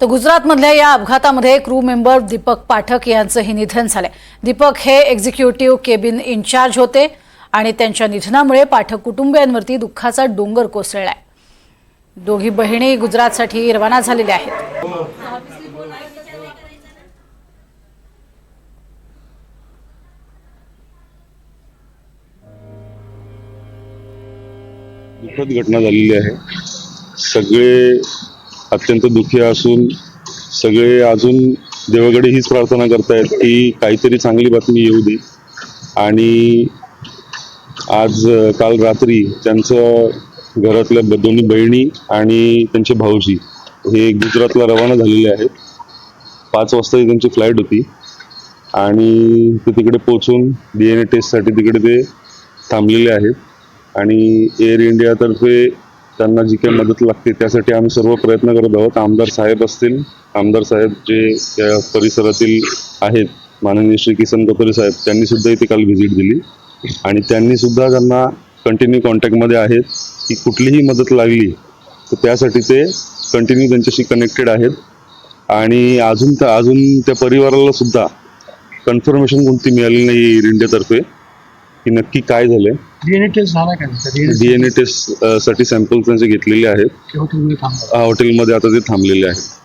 तर गुजरातमधल्या या अपघातामध्ये क्रू मेंबर दीपक पाठक यांचंही निधन झालंय। दीपक हे एक्झिक्युटिव्ह केबिन इन्चार्ज होते आणि त्यांच्या निधनामुळे पाठक कुटुंबियांवरती दुःखाचा डोंगर कोसळलाय। दोघी बहिणी गुजरातसाठी रवाना झालेल्या आहेत। दुःखद घटना झालेली आहे। सगळे अत्यंत दुःखी असून सगळे अजून देवाकडे हीच प्रार्थना करतायत की काहीतरी चांगली बातमी येऊ दे। आणि आज काल रात्री त्यांचं घरातल्या दोन्ही बहिणी आणि त्यांचे भाऊजी हे गुजरातला रवाना झालेले आहेत। 5 वाजता त्यांची फ्लाईट होती आणि ते तिकडे पोहोचून DNA टेस्टसाठी तिकडे ते थांबलेले आहेत। आणि एअर इंडियातर्फे त्यांना जी काही मदत लागते त्यासाठी आम्ही सर्व प्रयत्न करत आहोत। आमदार साहेब असतील, आमदार साहेब जे त्या परिसरातील आहेत, माननीय श्री किसन कथोरे साहेब, त्यांनी सुद्धा इथे काल व्हिजिट दिली आणि त्यांनी सुद्धा त्यांना कंटिन्यू कॉन्टॅक्टमध्ये आहेत की कुठलीही मदत लागली तर त्यासाठी ते कंटिन्यू त्यांच्याशी कनेक्टेड आहेत। आणि अजून त्या परिवाराला सुद्धा कन्फर्मेशन कोणती मिळाली नाही एअर इंडियातर्फे की नक्की काय झालंय। DNA टेस्ट झाला का? DNA टेस्ट साठी सॅम्पल त्यांचे घेतलेले आहेत। हॉटेलमध्ये आता ते थांबलेले आहेत।